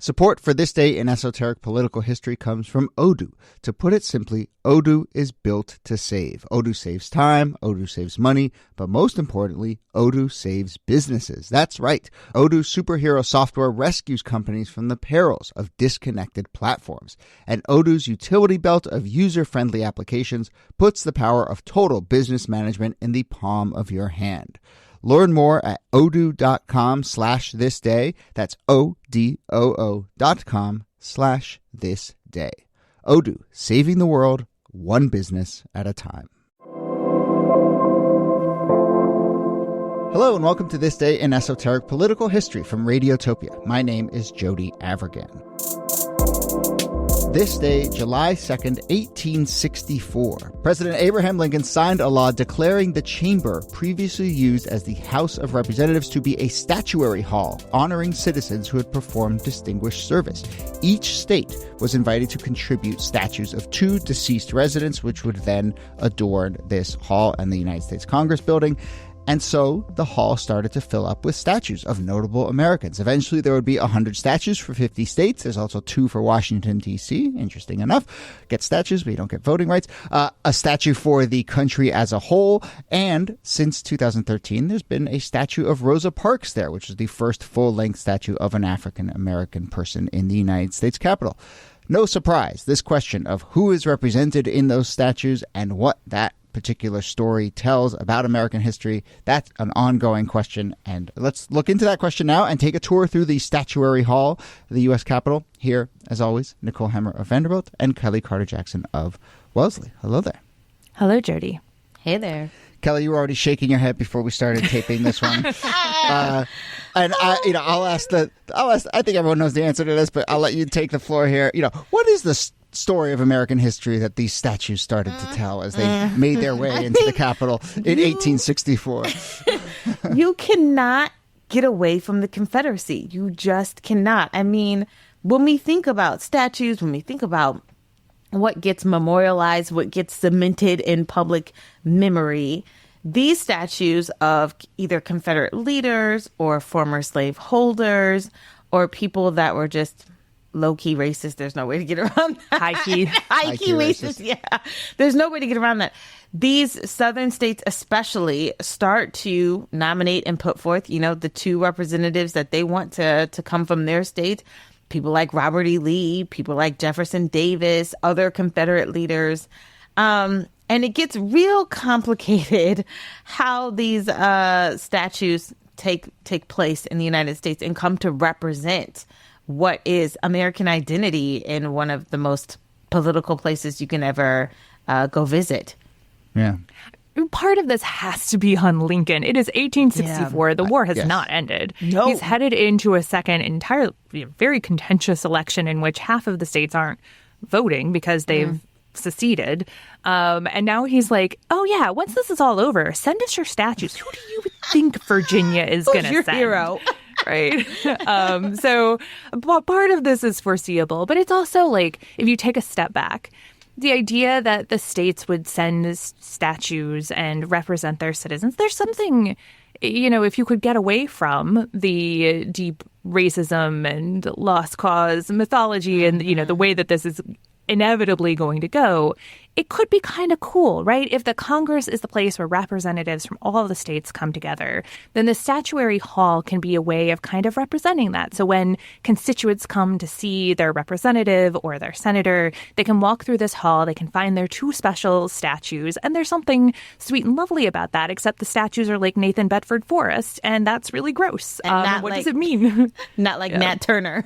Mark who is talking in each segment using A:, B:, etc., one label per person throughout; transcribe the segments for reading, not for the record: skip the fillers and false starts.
A: Support for This Day in Esoteric Political History comes from Odoo. To put it simply, Odoo is built to save. Odoo saves time, Odoo saves money, but most importantly, Odoo saves businesses. That's right. Odoo superhero software rescues companies from the perils of disconnected platforms. And Odoo's utility belt of user-friendly applications puts the power of total business management in the palm of your hand. Learn more at odoo.com/thisday. That's odoo.com/thisday. Odoo, saving the world one business at a time. Hello and welcome to This Day in Esoteric Political History from Radiotopia. My name is Jody Avirgan. This day, July 2nd, 1864, President Abraham Lincoln signed a law declaring the chamber previously used as the House of Representatives to be a statuary hall, honoring citizens who had performed distinguished service. Each state was invited to contribute statues of 2 deceased residents, which would then adorn this hall and the United States Congress building. And so the hall started to fill up with statues of notable Americans. Eventually, there would be 100 statues for 50 states. There's also 2 for Washington, D.C. Interesting enough. Get statues, but you don't get voting rights. A statue for the country as a whole. And since 2013, there's been a statue of Rosa Parks there, which is the first full-length statue of an African-American person in the United States Capitol. No surprise, this question of who is represented in those statues and what that particular story tells about American history, that's an ongoing question. And let's look into that question now and take a tour through the statuary hall of the U.S. Capitol. Here, as always, Nicole Hemmer of Vanderbilt and Kellie Carter-Jackson of Wellesley. Hello there.
B: Hello, Jody.
C: Hey there.
A: Kellie, you were already shaking your head before we started taping this one. And I'll ask, I think everyone knows the answer to this, but I'll let you take the floor here. What is the story of American history that these statues started to tell as they made their way into the Capitol in 1864?
C: You cannot get away from the Confederacy. You just cannot. I mean, when we think about statues, when we think about what gets memorialized, what gets cemented in public memory, these statues of either Confederate leaders or former slave holders or people that were just low-key racist. There's no way to get around that.
B: High-key
C: racist. Yeah. There's no way to get around that. These southern states especially start to nominate and put forth, the 2 representatives that they want to come from their state. People like Robert E. Lee, people like Jefferson Davis, other Confederate leaders. And it gets real complicated how these statues take place in the United States and come to represent what is American identity in one of the most political places you can ever go visit.
A: Yeah.
B: Part of this has to be on Lincoln. It is 1864. Yeah. The war has not ended.
C: No.
B: He's headed into a second very contentious election in which half of the states aren't voting because they've seceded. And now he's like, oh, yeah, once this is all over, send us your statues. Who do you think Virginia is going to send?
C: Hero?
B: Right. So part of this is foreseeable, but it's also like, if you take a step back, the idea that the states would send statues and represent their citizens, there's something, if you could get away from the deep racism and lost cause mythology and, the way that this is inevitably going to go, it could be kind of cool, right? If the Congress is the place where representatives from all of the states come together, then the statuary hall can be a way of kind of representing that. So when constituents come to see their representative or their senator, they can walk through this hall, they can find their 2 special statues, and there's something sweet and lovely about that, except the statues are like Nathan Bedford Forrest, and that's really gross. What does it mean?
C: Not like Nat Turner.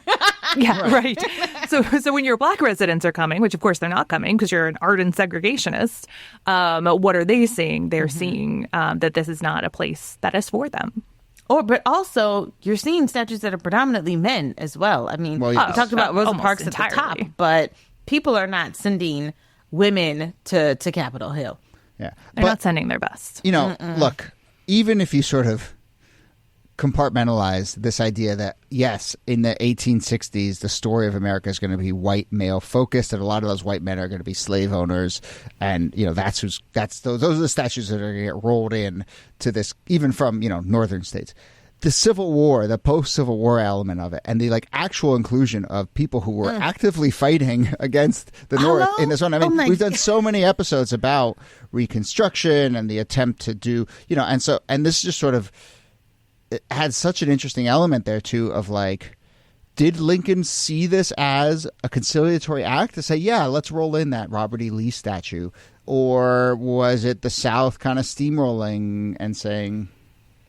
B: Yeah, right. So when your Black residents are coming, which of course they're not coming because you're an ardent segregationist, what are they seeing? They're seeing that this is not a place that is for them.
C: But also, you're seeing statues that are predominantly men as well. I mean, we talked about Rosa Parks entirely at the top, but people are not sending women to Capitol Hill.
A: Yeah,
B: they're not sending their best.
A: Look, even if you sort of compartmentalize this idea that, yes, in the 1860s, the story of America is going to be white male focused, and a lot of those white men are going to be slave owners. And, those are the statues that are going to get rolled in to this, even from, northern states. the Civil War, the post-Civil War element of it, and the like actual inclusion of people who were actively fighting against the North in this one. I mean, we've done so many episodes about Reconstruction and the attempt to do, and this just sort of it had such an interesting element there too of like, did Lincoln see this as a conciliatory act to say, yeah, let's roll in that Robert E. Lee statue? Or was it the South kind of steamrolling and saying,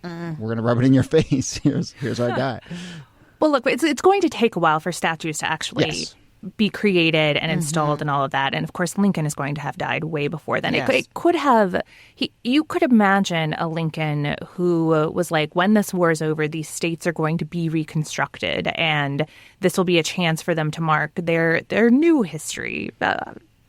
A: we're going to rub it in your face. Here's our guy.
B: Well, look, it's going to take a while for statues to actually be created and installed and all of that. And of course, Lincoln is going to have died way before then.
C: Yes.
B: It could have, you could imagine a Lincoln who was like, when this war is over, these states are going to be reconstructed and this will be a chance for them to mark their new history.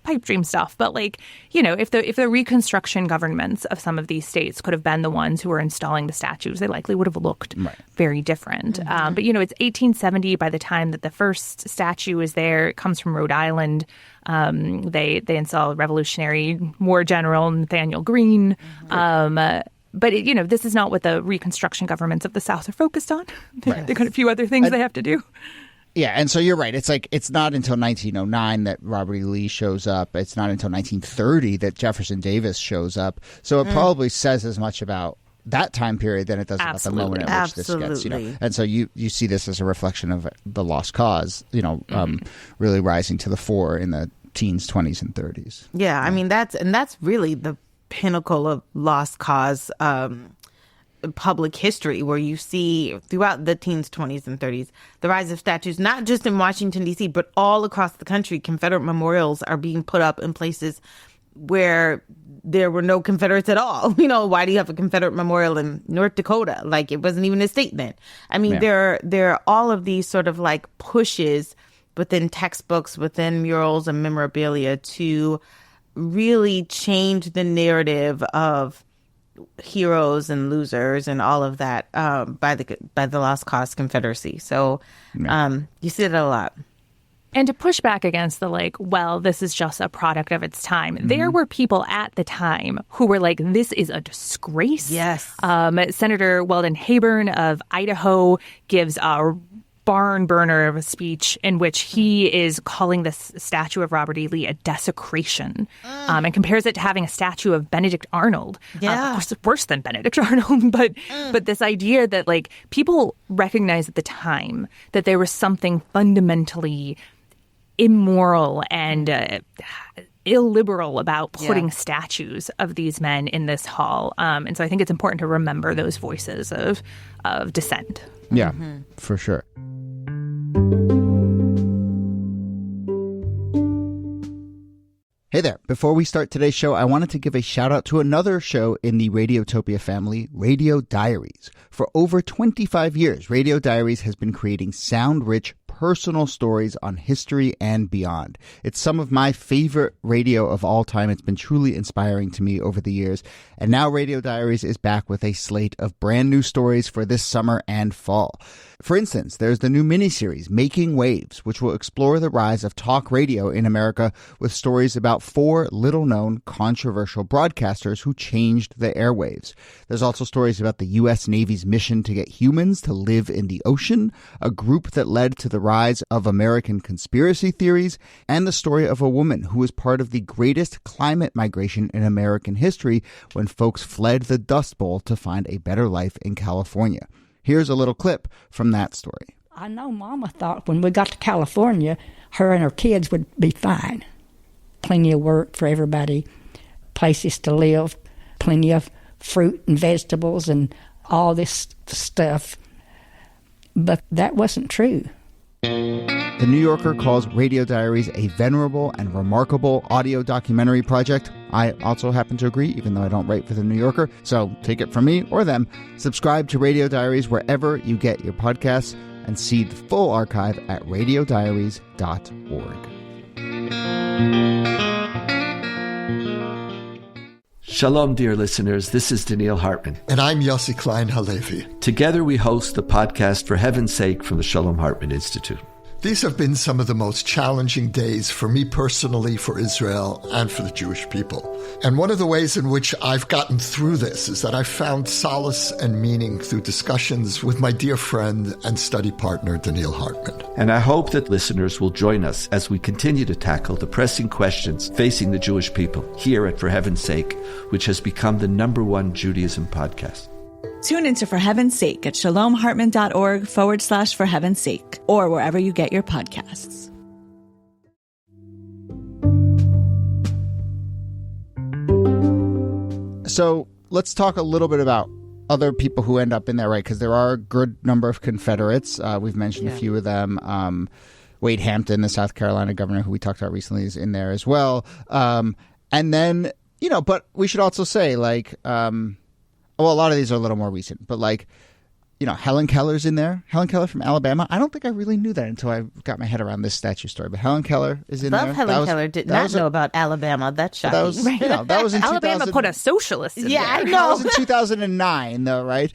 B: Pipe dream stuff. But like, if the Reconstruction governments of some of these states could have been the ones who were installing the statues, they likely would have looked very different. But, it's 1870 by the time that the first statue is there. It comes from Rhode Island. They install Revolutionary War General Nathaniel Greene. But, this is not what the Reconstruction governments of the South are focused on. They've got a few other things they have to do.
A: Yeah, and so you're right. It's like it's not until 1909 that Robert E. Lee shows up. It's not until 1930 that Jefferson Davis shows up. So it probably says as much about that time period than it does about the moment in which this gets. And so you see this as a reflection of the lost cause. Really rising to the fore in the teens, 20s, and 30s.
C: Yeah, I mean that's really the pinnacle of lost cause. Public history, where you see throughout the teens, 20s, and 30s, the rise of statues, not just in Washington, D.C., but all across the country. Confederate memorials are being put up in places where there were no Confederates at all. Why do you have a Confederate memorial in North Dakota? Like, it wasn't even a state then. I mean, there are all of these sort of like pushes within textbooks, within murals and memorabilia to really change the narrative of heroes and losers and all of that by the Lost Cause Confederacy. So you see that a lot.
B: And to push back against the like, well, this is just a product of its time. There were people at the time who were like, this is a disgrace.
C: Yes.
B: Senator Weldon Hayburn of Idaho gives a barn burner of a speech in which he is calling this statue of Robert E. Lee a desecration and compares it to having a statue of Benedict Arnold. Of course, it's worse than Benedict Arnold, but this idea that like people recognized at the time that there was something fundamentally immoral and illiberal about putting statues of these men in this hall. And so I think it's important to remember those voices of dissent.
A: Yeah, for sure. Hey there. Before we start today's show, I wanted to give a shout out to another show in the Radiotopia family, Radio Diaries. For over 25 years, Radio Diaries has been creating sound-rich, personal stories on history and beyond. It's some of my favorite radio of all time. It's been truly inspiring to me over the years. And now Radio Diaries is back with a slate of brand new stories for this summer and fall. For instance, there's the new miniseries, Making Waves, which will explore the rise of talk radio in America with stories about 4 little-known controversial broadcasters who changed the airwaves. There's also stories about the U.S. Navy's mission to get humans to live in the ocean, a group that led to the rise of American conspiracy theories, and the story of a woman who was part of the greatest climate migration in American history when folks fled the Dust Bowl to find a better life in California. Here's a little clip from that story.
D: I know Mama thought when we got to California, her and her kids would be fine. Plenty of work for everybody, places to live, plenty of fruit and vegetables and all this stuff. But that wasn't true.
A: The New Yorker calls Radio Diaries a venerable and remarkable audio documentary project. I also happen to agree, even though I don't write for The New Yorker. So take it from me or them. Subscribe to Radio Diaries wherever you get your podcasts and see the full archive at radiodiaries.org.
E: Shalom, dear listeners. This is Daniil Hartman.
F: And I'm Yossi Klein Halevi.
E: Together we host the podcast For Heaven's Sake from the Shalom Hartman Institute.
F: These have been some of the most challenging days for me personally, for Israel, and for the Jewish people. And one of the ways in which I've gotten through this is that I've found solace and meaning through discussions with my dear friend and study partner, Daniil Hartman.
E: And I hope that listeners will join us as we continue to tackle the pressing questions facing the Jewish people here at For Heaven's Sake, which has become the #1 Judaism podcast.
G: Tune into For Heaven's Sake at shalomhartman.org/For Heaven's Sake, or wherever you get your podcasts.
A: So let's talk a little bit about other people who end up in there, right? Because there are a good number of Confederates. We've mentioned a few of them. Wade Hampton, the South Carolina governor who we talked about recently, is in there as well. And then, but we should also say, well, a lot of these are a little more recent, but Helen Keller's in there. Helen Keller from Alabama. I don't think I really knew that until I got my head around this statue story, but Helen Keller is in there.
C: Helen Keller did not know about Alabama. That's shocking.
A: That was in
B: Alabama put a socialist in there.
C: I know.
A: That was in 2009, though, right?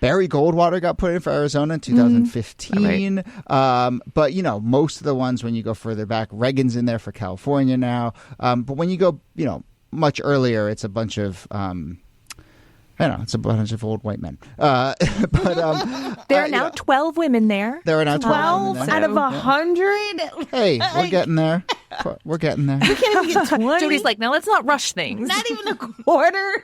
A: Barry Goldwater got put in for Arizona in 2015. But, most of the ones when you go further back, Reagan's in there for California now. But when you go, much earlier, it's a bunch of... it's a bunch of old white men. There
B: are now 12 women there.
A: There are now 12 women there.
C: Out of 100?
A: Hey, we're getting there. We're getting there.
C: You can't even get 20.
B: Jody's like, now let's not rush things.
C: Not even a quarter.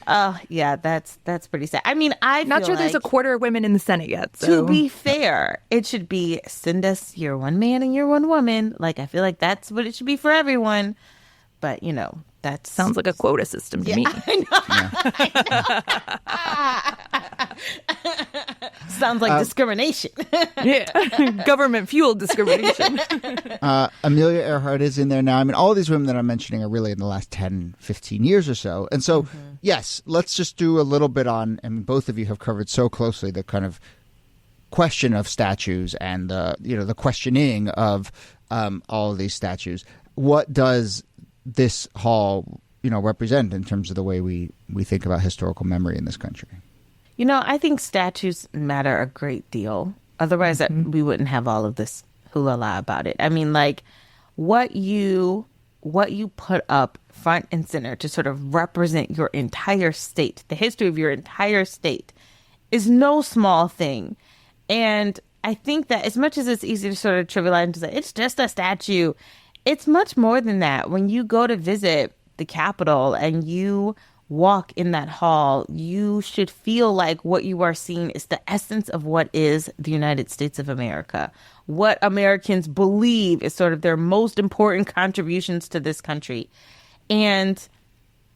C: That's pretty sad. I mean,
B: not sure there's a quarter of women in the Senate yet. So.
C: To be fair, it should be send us your one man and your one woman. I feel like that's what it should be for everyone. But, that
B: sounds like a quota system to me.
C: I know. Sounds like discrimination.
B: Government-fueled discrimination.
A: Amelia Earhart is in there now. I mean, all of these women that I'm mentioning are really in the last 10, 15 years or so. And so, yes, let's just do a little bit on, and both of you have covered so closely the kind of question of statues and, the questioning of all of these statues. What does this hall, represent in terms of the way we think about historical memory in this country?
C: I think statues matter a great deal. Otherwise, we wouldn't have all of this hula about it. I mean, what you put up front and center to sort of represent your entire state, the history of your entire state, is no small thing. And I think that as much as it's easy to sort of trivialize and to say, it's just a statue, it's much more than that. When you go to visit the Capitol and you walk in that hall, you should feel like what you are seeing is the essence of what is the United States of America. What Americans believe is sort of their most important contributions to this country. And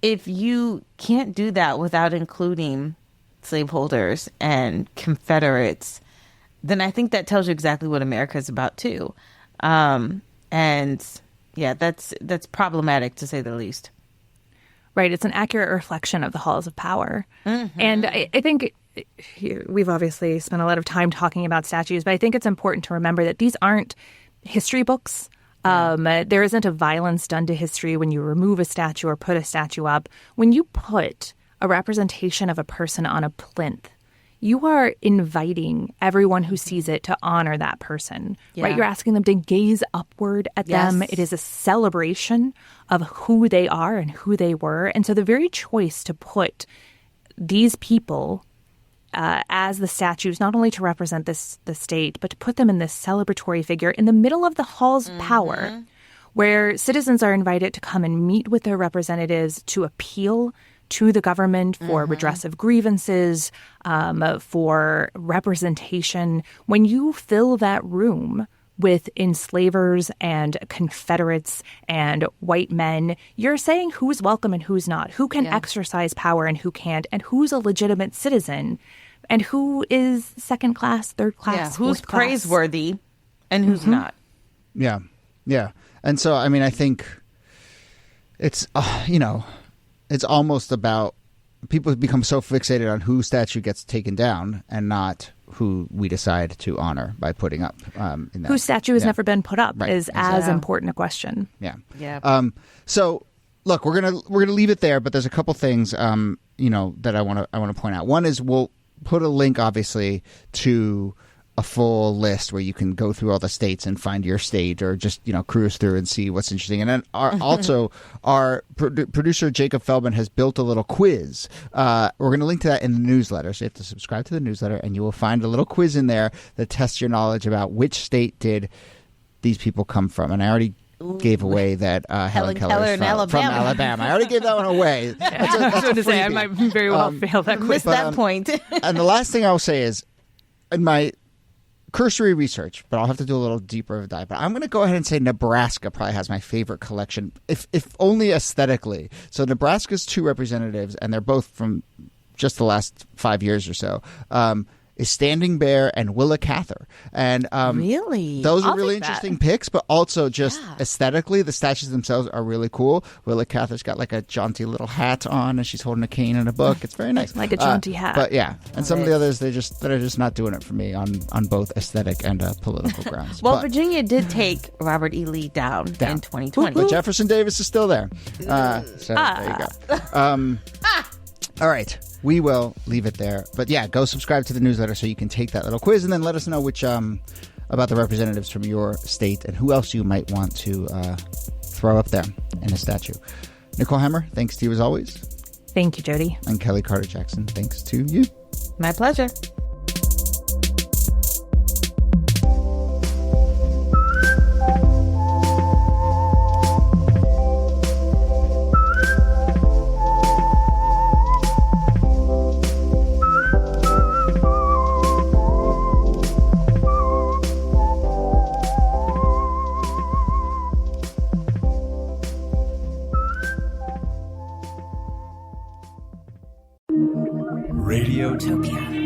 C: if you can't do that without including slaveholders and Confederates, then I think that tells you exactly what America is about too. That's problematic to say the least.
B: Right. It's an accurate reflection of the halls of power. And I think we've obviously spent a lot of time talking about statues, but I think it's important to remember that these aren't history books. There isn't a violence done to history when you remove a statue or put a statue up. When you put a representation of a person on a plinth, you are inviting everyone who sees it to honor that person, right? You're asking them to gaze upward at them. It is a celebration of who they are and who they were. And so the very choice to put these people as the statues, not only to represent the state, but to put them in this celebratory figure in the middle of the hall's power, where citizens are invited to come and meet with their representatives to appeal to the government for redress of grievances, for representation. When you fill that room with enslavers and Confederates and white men, you're saying who's welcome and who's not, who can exercise power and who can't, and who's a legitimate citizen and who is second class, third class,
C: who's praiseworthy and who's not.
A: Yeah. And so, I mean, I think it's, it's almost about people become so fixated on whose statue gets taken down and not who we decide to honor by putting up. In that.
B: Whose statue has never been put up is as important a question.
A: Yeah. So, look, we're gonna leave it there, but there's a couple things that I want to point out. One is we'll put a link, obviously, to a full list where you can go through all the states and find your state, or just, cruise through and see what's interesting. And then our producer Jacob Feldman has built a little quiz. We're going to link to that in the newsletter. So you have to subscribe to the newsletter, and you will find a little quiz in there that tests your knowledge about which state did these people come from. And I already gave away that Helen Keller is from Alabama. I already gave that one away. That's
B: I was going to say, I might very well fail that quiz.
C: Missed that point.
A: And the last thing I'll say is, in my cursory research, but I'll have to do a little deeper of a dive. But I'm going to go ahead and say Nebraska probably has my favorite collection, if only aesthetically. So Nebraska's 2 representatives, and they're both from just the last 5 years or so, is Standing Bear and Willa Cather. And
C: really?
A: Those are
C: I'll
A: really
C: take that.
A: interesting picks, but also just aesthetically, the statues themselves are really cool. Willa Cather's got like a jaunty little hat on, and she's holding a cane and a book. It's very nice.
B: Like a jaunty hat.
A: But yeah, and some of the others, they're just not doing it for me on both aesthetic and political grounds.
C: Well,
A: but
C: Virginia did take Robert E. Lee down. In 2020.
A: But Jefferson Davis is still there. So there you go. All right. We will leave it there. But yeah, go subscribe to the newsletter so you can take that little quiz, and then let us know which about the representatives from your state and who else you might want to throw up there in a statue. Nicole Hemmer, thanks to you as always.
B: Thank you, Jody.
A: And Kellie Carter-Jackson, thanks to you.
C: My pleasure.
H: Radiotopia.